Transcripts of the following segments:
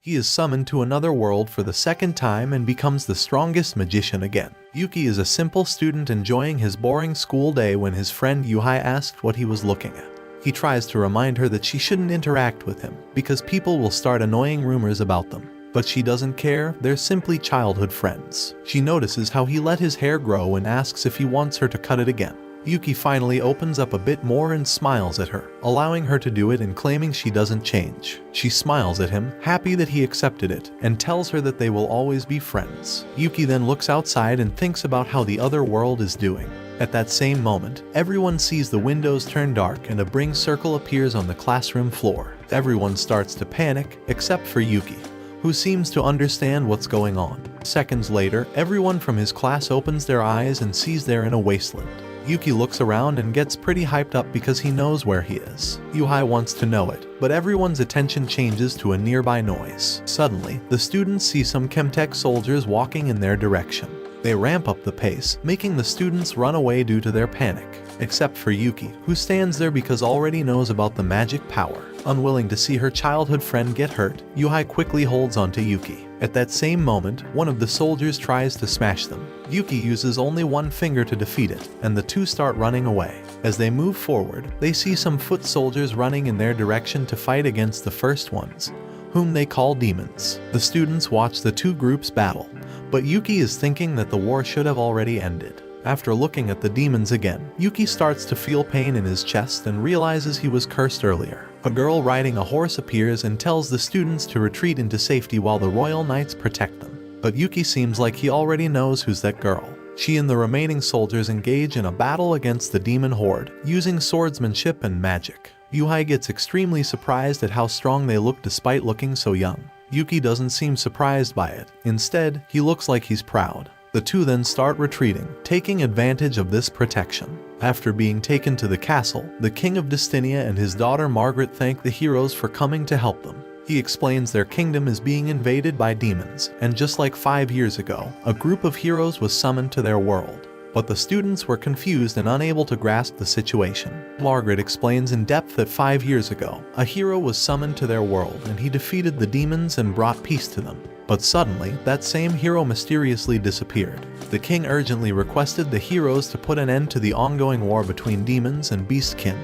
He is summoned to another world for the second time and becomes the strongest magician again. Yuki is a simple student enjoying his boring school day when his friend Yuki asked what he was looking at. He tries to remind her that she shouldn't interact with him because people will start annoying rumors about them. But she doesn't care, they're simply childhood friends. She notices how he let his hair grow and asks if he wants her to cut it again. Yuki finally opens up a bit more and smiles at her, allowing her to do it and claiming she doesn't change. She smiles at him, happy that he accepted it, and tells her that they will always be friends. Yuki then looks outside and thinks about how the other world is doing. At that same moment, everyone sees the windows turn dark and a bring circle appears on the classroom floor. Everyone starts to panic, except for Yuki, who seems to understand what's going on. Seconds later, everyone from his class opens their eyes and sees they're in a wasteland. Yuki looks around and gets pretty hyped up because he knows where he is. Yuki wants to know it, but everyone's attention changes to a nearby noise. Suddenly, the students see some Chemtech soldiers walking in their direction. They ramp up the pace, making the students run away due to their panic. Except for Yuki, who stands there because already knows about the magic power. Unwilling to see her childhood friend get hurt, Yuki quickly holds onto Yuki. At that same moment, one of the soldiers tries to smash them. Yuki uses only one finger to defeat it, and the two start running away. As they move forward, they see some foot soldiers running in their direction to fight against the first ones, whom they call demons. The students watch the two groups battle, but Yuki is thinking that the war should have already ended. After looking at the demons again, Yuki starts to feel pain in his chest and realizes he was cursed earlier. A girl riding a horse appears and tells the students to retreat into safety while the royal knights protect them. But Yuki seems like he already knows who's that girl. She and the remaining soldiers engage in a battle against the demon horde, using swordsmanship and magic. Yuki gets extremely surprised at how strong they look despite looking so young. Yuki doesn't seem surprised by it. Instead, he looks like he's proud. The two then start retreating, taking advantage of this protection. After being taken to the castle, the King of Dystinia and his daughter Margaret thank the heroes for coming to help them. He explains their kingdom is being invaded by demons, and just like 5 years ago, a group of heroes was summoned to their world. But the students were confused and unable to grasp the situation. Margaret explains in depth that 5 years ago, a hero was summoned to their world and he defeated the demons and brought peace to them. But suddenly, that same hero mysteriously disappeared. The king urgently requested the heroes to put an end to the ongoing war between demons and beastkin,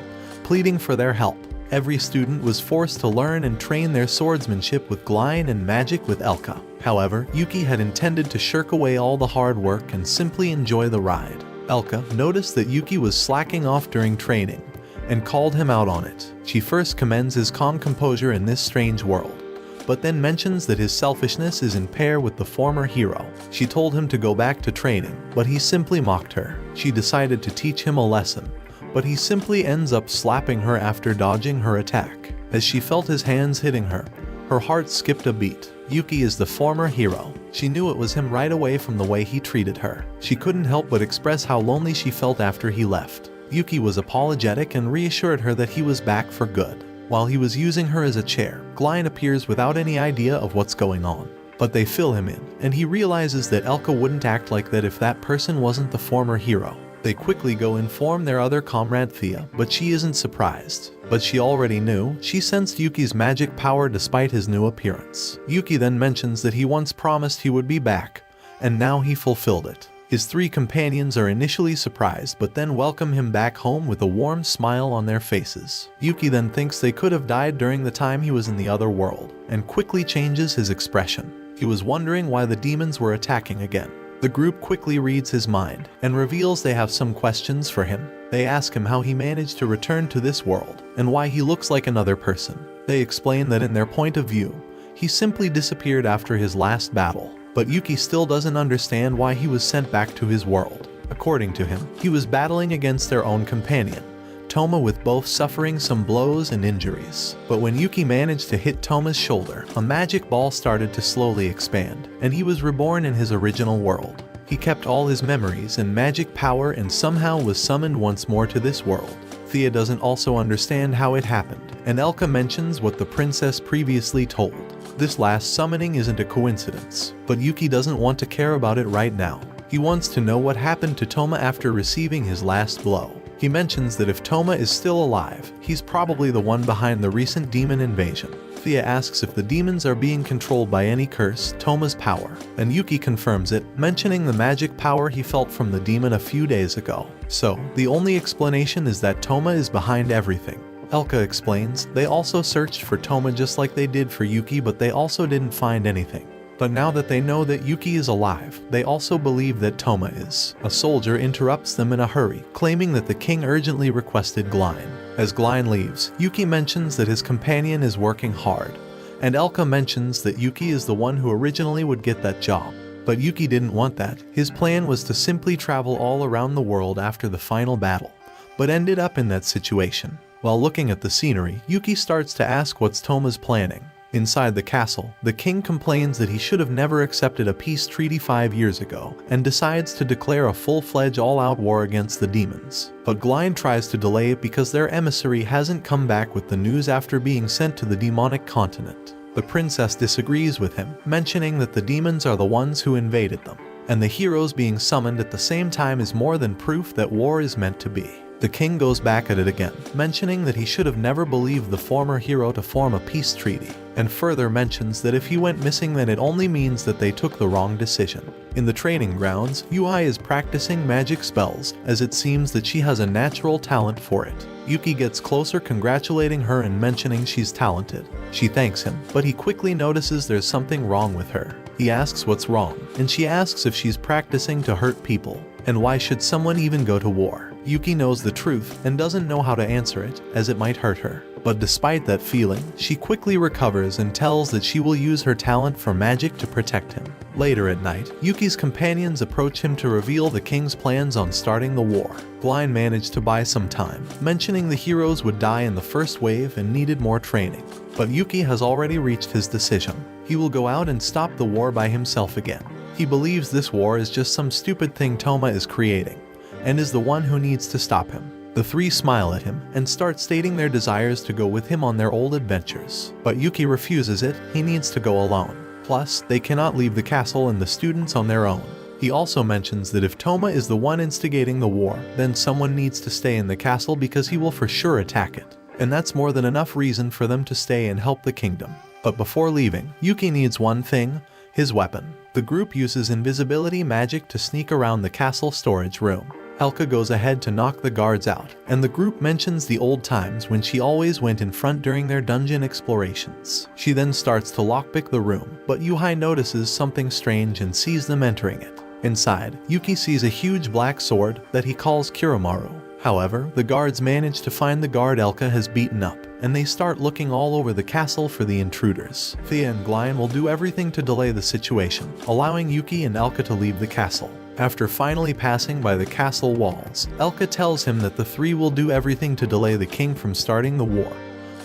pleading for their help. Every student was forced to learn and train their swordsmanship with Glein and magic with Elka. However, Yuki had intended to shirk away all the hard work and simply enjoy the ride. Elka noticed that Yuki was slacking off during training and called him out on it. She first commends his calm composure in this strange world, but then mentions that his selfishness is in pair with the former hero. She told him to go back to training, but he simply mocked her. She decided to teach him a lesson, but he simply ends up slapping her after dodging her attack. As she felt his hands hitting her, her heart skipped a beat. Yuki is the former hero. She knew it was him right away from the way he treated her. She couldn't help but express how lonely she felt after he left. Yuki was apologetic and reassured her that he was back for good. While he was using her as a chair, Glein appears without any idea of what's going on. But they fill him in, and he realizes that Elka wouldn't act like that if that person wasn't the former hero. They quickly go inform their other comrade Thea, but she isn't surprised. But she already knew. She sensed Yuki's magic power despite his new appearance. Yuki then mentions that he once promised he would be back, and now he fulfilled it. His 3 companions are initially surprised but then welcome him back home with a warm smile on their faces. Yuki then thinks they could have died during the time he was in the other world, and quickly changes his expression. He was wondering why the demons were attacking again. The group quickly reads his mind and reveals they have some questions for him. They ask him how he managed to return to this world and why he looks like another person. They explain that in their point of view, he simply disappeared after his last battle. But Yuki still doesn't understand why he was sent back to his world. According to him, he was battling against their own companion, Toma, with both suffering some blows and injuries. But when Yuki managed to hit Toma's shoulder, a magic ball started to slowly expand, and he was reborn in his original world. He kept all his memories and magic power and somehow was summoned once more to this world. Thea doesn't also understand how it happened, and Elka mentions what the princess previously told. This last summoning isn't a coincidence, but Yuki doesn't want to care about it right now. He wants to know what happened to Toma after receiving his last blow. He mentions that if Toma is still alive, he's probably the one behind the recent demon invasion. Thea asks if the demons are being controlled by any curse, Toma's power, and Yuki confirms it, mentioning the magic power he felt from the demon a few days ago. So, the only explanation is that Toma is behind everything. Elka explains they also searched for Toma just like they did for Yuki, but they also didn't find anything. But now that they know that Yuki is alive, they also believe that Toma is. A soldier interrupts them in a hurry, claiming that the king urgently requested Glein. As Glein leaves, Yuki mentions that his companion is working hard, and Elka mentions that Yuki is the one who originally would get that job. But Yuki didn't want that. His plan was to simply travel all around the world after the final battle, but ended up in that situation. While looking at the scenery, Yuki starts to ask what's Toma's planning. Inside the castle, the king complains that he should have never accepted a peace treaty 5 years ago, and decides to declare a full-fledged all-out war against the demons. But Glein tries to delay it because their emissary hasn't come back with the news after being sent to the demonic continent. The princess disagrees with him, mentioning that the demons are the ones who invaded them, and the heroes being summoned at the same time is more than proof that war is meant to be. The king goes back at it again, mentioning that he should have never believed the former hero to form a peace treaty, and further mentions that if he went missing then it only means that they took the wrong decision. In the training grounds, Yuki is practicing magic spells, as it seems that she has a natural talent for it. Yuki gets closer, congratulating her and mentioning she's talented. She thanks him, but he quickly notices there's something wrong with her. He asks what's wrong, and she asks if she's practicing to hurt people, and why should someone even go to war. Yuki knows the truth and doesn't know how to answer it, as it might hurt her. But despite that feeling, she quickly recovers and tells that she will use her talent for magic to protect him. Later at night, Yuki's companions approach him to reveal the king's plans on starting the war. Glein managed to buy some time, mentioning the heroes would die in the first wave and needed more training. But Yuki has already reached his decision. He will go out and stop the war by himself again. He believes this war is just some stupid thing Toma is creating, and is the one who needs to stop him. The three smile at him and start stating their desires to go with him on their old adventures. But Yuki refuses it, he needs to go alone. Plus, they cannot leave the castle and the students on their own. He also mentions that if Toma is the one instigating the war, then someone needs to stay in the castle because he will for sure attack it. And that's more than enough reason for them to stay and help the kingdom. But before leaving, Yuki needs one thing: his weapon. The group uses invisibility magic to sneak around the castle storage room. Elka goes ahead to knock the guards out, and the group mentions the old times when she always went in front during their dungeon explorations. She then starts to lockpick the room, but Yuki notices something strange and sees them entering it. Inside, Yuki sees a huge black sword that he calls Kiromaru. However, the guards manage to find the guard Elka has beaten up, and they start looking all over the castle for the intruders. Thea and Glein will do everything to delay the situation, allowing Yuki and Elka to leave the castle. After finally passing by the castle walls, Elka tells him that the three will do everything to delay the king from starting the war,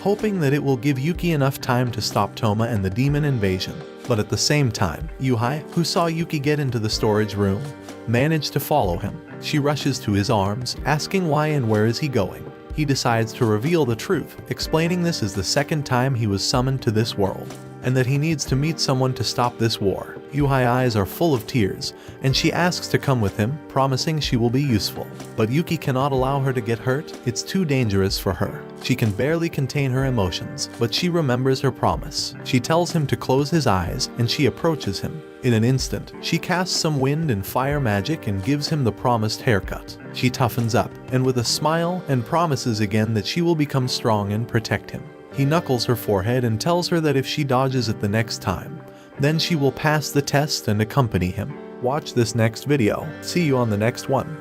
hoping that it will give Yuki enough time to stop Toma and the demon invasion. But at the same time, Yuki, who saw Yuki get into the storage room, managed to follow him. She rushes to his arms, asking why and where is he going. He decides to reveal the truth, explaining this is the second time he was summoned to this world, and that he needs to meet someone to stop this war. Yuki's eyes are full of tears, and she asks to come with him, promising she will be useful. But Yuki cannot allow her to get hurt, it's too dangerous for her. She can barely contain her emotions, but she remembers her promise. She tells him to close his eyes, and she approaches him. In an instant, she casts some wind and fire magic and gives him the promised haircut. She toughens up, and with a smile, and promises again that she will become strong and protect him. He knuckles her forehead and tells her that if she dodges it the next time, then she will pass the test and accompany him. Watch this next video. See you on the next one.